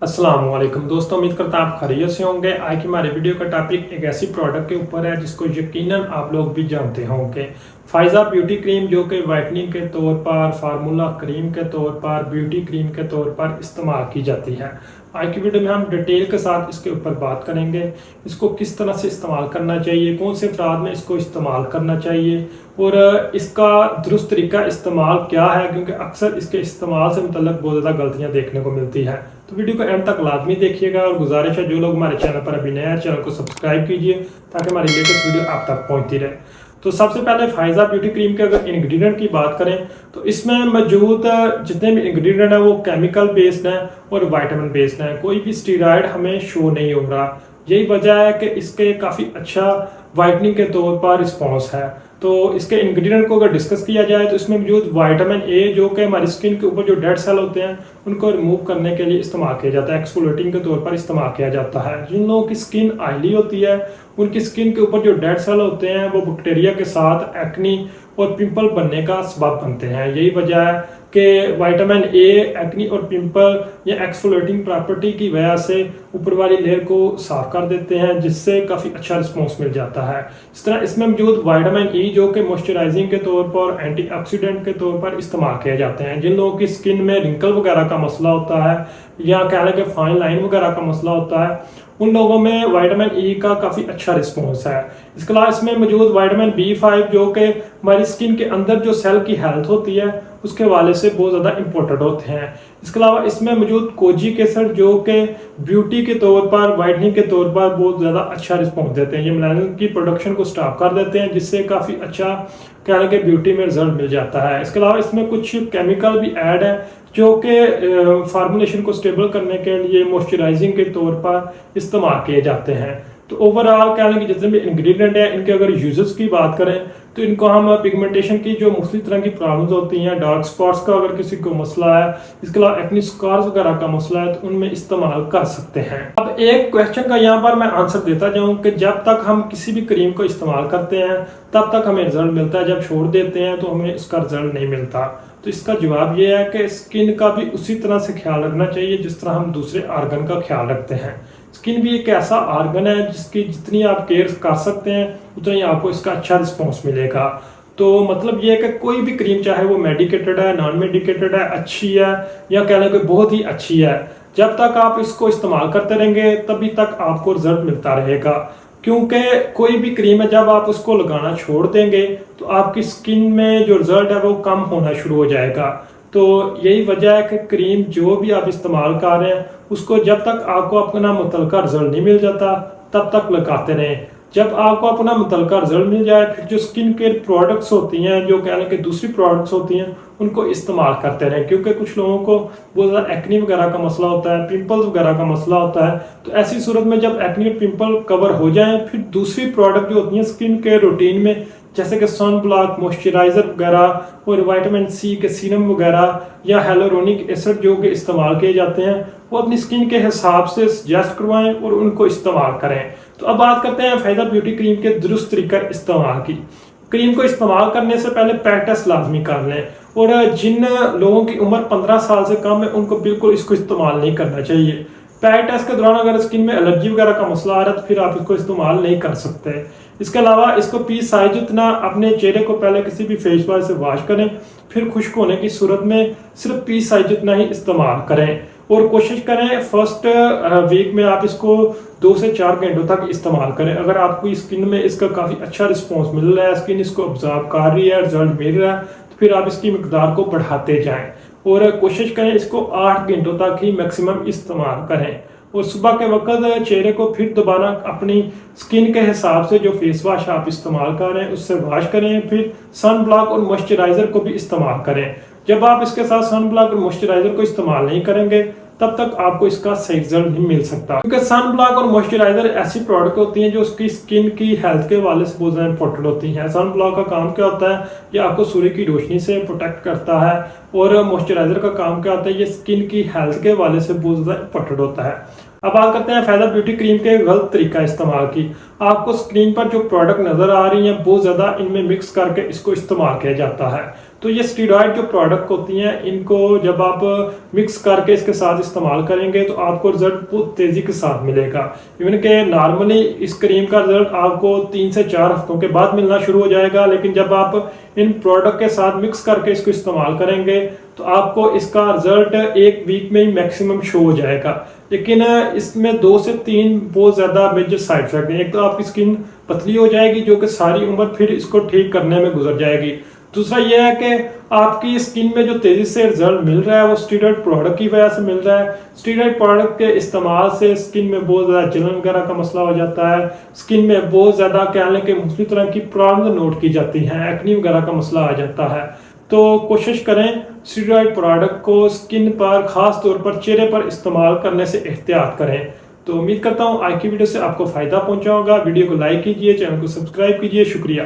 अस्सलाम वालेकुम दोस्तों, उम्मीद करता हूं आप खैरियत से होंगे। आज की हमारे वीडियो का टॉपिक एक ऐसी प्रोडक्ट के ऊपर है जिसको यकीनन आप लोग भी जानते होंगे। फायजा ब्यूटी क्रीम, जो कि वाइटनिंग के तौर पर, फार्मूला क्रीम के तौर पर, ब्यूटी क्रीम के तौर पर इस्तेमाल की जाती है। आज की वीडियो में हम डिटेल के साथ इसके ऊपर बात करेंगे। इसको किस तरह से इस्तेमाल करना चाहिए, कौन से अफराद में इसको इस्तेमाल करना चाहिए और इसका दुरुस्त तरीका इस्तेमाल क्या है, क्योंकि अक्सर इसके इस्तेमाल से मुतल्लिक बहुत ज़्यादा गलतियाँ देखने को मिलती है। तो वीडियो को एंड तक लाजमी देखिएगा और गुजारिश है जो लोग हमारे चैनल पर अभी नए हैं, चैनल को सब्सक्राइब कीजिए ताकि हमारी लेटेस्ट वीडियो आप तक पहुंचती रहे। तो सबसे पहले फायजा ब्यूटी क्रीम के अगर इंग्रेडिएंट की बात करें तो इसमें मौजूद जितने भी इंग्रेडिएंट हैं वो केमिकल बेस्ड हैं और विटामिन बेस्ड हैं। कोई भी स्टेरॉइड हमें शो नहीं हो रहा। यही वजह है कि इसके काफ़ी अच्छा वाइटनिंग के तौर पर रिस्पॉन्स है। तो इसके इंग्रेडिएंट को अगर डिस्कस किया जाए तो इसमें मौजूद विटामिन ए, जो कि हमारी स्किन के ऊपर जो डेड सेल होते हैं उनको रिमूव करने के लिए इस्तेमाल किया जाता है, एक्सफोलिएटिंग के तौर पर इस्तेमाल किया जाता है। जिन लोगों की स्किन ऑयली होती है उनकी स्किन के ऊपर जो डेड सेल होते हैं वो बैक्टीरिया के साथ एक्नी और पिंपल बनने का सबब बनते हैं। यही वजह है कि विटामिन ए एक्नी और पिंपल या एक्सफोलिएटिंग प्रॉपर्टी की वजह से ऊपर वाली लेयर को साफ कर देते हैं, जिससे काफ़ी अच्छा रिस्पॉन्स मिल जाता है। इस तरह इसमें मौजूद विटामिन ई, जो कि मॉइस्चराइजिंग के तौर पर, एंटीऑक्सीडेंट के तौर पर इस्तेमाल किए जाते हैं। जिन लोगों की स्किन में रिंकल वगैरह का मसला होता है या कह लें कि फाइन लाइन वगैरह का मसला होता है, उन लोगों में विटामिन ई का काफ़ी अच्छा रिस्पॉन्स है। इसके अलावा इसमें मौजूद विटामिन B5, जो कि हमारी स्किन के अंदर जो सेल की हेल्थ होती है उसके हवाले से बहुत ज़्यादा इंपॉर्टेंट होते हैं। इसके अलावा इसमें मौजूद कोजिक एसिड, जो कि ब्यूटी के तौर पर, वाइटनिंग के तौर पर बहुत ज़्यादा अच्छा रिस्पॉन्स देते हैं। ये मेलानिन की प्रोडक्शन को स्टॉप कर देते हैं, जिससे काफ़ी अच्छा कह लें कि ब्यूटी में रिजल्ट मिल जाता है। इसके अलावा इसमें कुछ केमिकल भी ऐड है जो कि फार्मूलेशन को स्टेबल करने के लिए मॉइस्चराइजिंग के तौर पर इस्तेमाल किए जाते हैं। तो ओवरऑल कह लें कि जितने भी इंग्रेडिएंट हैं इनके अगर यूजेस की बात करें तो इनको हम पिगमेंटेशन की जो मुख्तलिफ तरह की प्रॉब्लम्स होती हैं, डार्क स्पॉट्स का अगर किसी को मसला है, इसके अलावा एक्नी स्कार्स वगैरह का मसला है, तो उनमें इस्तेमाल कर सकते हैं। अब एक क्वेश्चन का यहाँ पर मैं आंसर देता जाऊँ कि जब तक हम किसी भी क्रीम को इस्तेमाल करते हैं तब तक हमें रिजल्ट मिलता है, जब छोड़ देते हैं तो हमें इसका रिजल्ट नहीं मिलता। तो इसका जवाब ये है कि स्किन का भी उसी तरह से ख्याल रखना चाहिए जिस तरह हम दूसरे आर्गन का ख्याल रखते हैं। स्किन भी एक ऐसा आर्गन है जिसकी जितनी आप केयर कर सकते हैं उतना ही आपको इसका अच्छा रिस्पॉन्स मिलेगा। तो मतलब ये है कि कोई भी क्रीम, चाहे वो मेडिकेटेड है, नॉन मेडिकेटेड है, अच्छी है या कह लें कि बहुत ही अच्छी है, जब तक आप इसको इस्तेमाल करते रहेंगे तभी तक आपको रिजल्ट मिलता रहेगा। क्योंकि कोई भी क्रीम है, जब आप उसको लगाना छोड़ देंगे तो आपकी स्किन में जो रिजल्ट है वो कम होना शुरू हो जाएगा। तो यही वजह है कि क्रीम जो भी आप इस्तेमाल कर रहे हैं उसको जब तक आपको अपना मुतलका रिजल्ट नहीं मिल जाता तब तक लगाते रहें। जब आपको अपना मुतलका रिजल्ट मिल जाए फिर जो स्किन केयर प्रोडक्ट्स होती हैं, जो कह लें कि दूसरी प्रोडक्ट्स होती हैं, उनको इस्तेमाल करते रहें। क्योंकि कुछ लोगों को बहुत ज़्यादा एक्नी वगैरह का मसला होता है, पिंपल्स वगैरह का मसला होता है। तो ऐसी सूरत में जब एक्नी और पिंपल कवर हो जाएं, फिर दूसरी प्रोडक्ट जो होती हैं स्किन केयर रूटीन में, जैसे कि सन ब्लॉक, मॉइस्चराइजर वगैरह और विटामिन सी के सीरम वगैरह या हेलोरोनिक एसिड जो कि इस्तेमाल किए जाते हैं, वो अपनी स्किन के हिसाब से सजेस्ट करवाएं और उनको इस्तेमाल करें। तो अब बात करते हैं फायदा ब्यूटी क्रीम के दुरुस्त तरीका इस्तेमाल की। क्रीम को इस्तेमाल करने से पहले पैक टेस्ट लाजमी कर लें, और जिन लोगों की उम्र 15 साल से कम है उनको बिल्कुल इसको इस्तेमाल नहीं करना चाहिए। पैक टेस्ट के दौरान अगर स्किन में एलर्जी वगैरह का मसला आ रहा है तो फिर आप इसको इस्तेमाल नहीं कर सकते। इसके अलावा इसको पीस साइज जितना अपने चेहरे को पहले किसी भी फेस वॉश से वॉश करें, फिर खुश्क होने की सूरत में सिर्फ पीस साइज जितना ही इस्तेमाल करें, और कोशिश करें फर्स्ट वीक में आप इसको 2 से 4 घंटों तक इस्तेमाल करें। अगर आपको स्किन में इसका काफ़ी अच्छा रिस्पॉन्स मिल रहा है, स्किन इसको ऑब्जर्व कर रही है, रिजल्ट मिल रहा है, तो फिर आप इसकी मिकदार को बढ़ाते जाएं और कोशिश करें इसको 8 घंटों तक ही मैक्सिमम इस्तेमाल करें। और सुबह के वक्त चेहरे को फिर दोबारा अपनी स्किन के हिसाब से जो फेस वॉश आप इस्तेमाल कर रहे हैं उससे वॉश करें, फिर सन ब्लॉक और मॉइस्चराइजर को भी इस्तेमाल करें। जब आप इसके साथ सन ब्लॉक और मॉइस्चराइजर को इस्तेमाल नहीं करेंगे तब तक आपको इसका सही रिजल्ट नहीं मिल सकता। क्योंकि सन ब्लॉक और मॉइस्चराइजर ऐसी प्रोडक्ट होती हैं जो उसकी स्किन की हेल्थ के हवाले से बहुत ज़्यादा इंपॉर्टेंट होती हैं। सन ब्लॉक का काम क्या होता है, ये आपको सूर्य की रोशनी से प्रोटेक्ट करता है, और मॉइस्चराइजर का काम क्या होता है, ये स्किन की हेल्थ के हवाले से बहुत ज़्यादा इंपॉर्टेंट होता है। अब बात करते हैं फायदा ब्यूटी क्रीम के गलत तरीका इस्तेमाल की। आपको स्क्रीन पर जो प्रोडक्ट नजर आ रही हैं बहुत ज्यादा इनमें मिक्स करके इसको इस्तेमाल किया जाता है। तो ये स्टेरॉइड जो प्रोडक्ट होती हैं इनको जब आप मिक्स करके इसके साथ इस्तेमाल करेंगे तो आपको रिजल्ट बहुत तेज़ी के साथ मिलेगा। इवन के नॉर्मली इस क्रीम का रिजल्ट आपको 3 से 4 हफ्तों के बाद मिलना शुरू हो जाएगा, लेकिन जब आप इन प्रोडक्ट के साथ मिक्स करके इसको इस्तेमाल करेंगे तो आपको इसका रिजल्ट 1 वीक में ही मैक्सिमम शो हो जाएगा। लेकिन इसमें 2 से 3 बहुत ज़्यादा मेजर साइड इफेक्ट हैं। एक तो आपकी स्किन पतली हो जाएगी जो कि सारी उम्र फिर इसको ठीक करने में गुजर जाएगी। दूसरा यह है कि आपकी स्किन में जो तेज़ी से रिजल्ट मिल रहा है वो स्टेरॉइड प्रोडक्ट की वजह से मिल रहा है। स्टेरॉइड प्रोडक्ट के इस्तेमाल से स्किन में बहुत ज़्यादा जलन वगैरह का मसला हो जाता है, स्किन में बहुत ज़्यादा क्या लें कि मुख्तलिफ तरह की प्रॉब्लम नोट की जाती हैं, एक्नी वगैरह का मसला आ जाता है। तो कोशिश करें स्टेरॉइड प्रोडक्ट को स्किन पर, ख़ास तौर पर चेहरे पर इस्तेमाल करने से एहतियात करें। तो उम्मीद करता हूँ आज की वीडियो से आपको फ़ायदा पहुंचा होगा। वीडियो को लाइक कीजिए, चैनल को सब्सक्राइब कीजिए। शुक्रिया।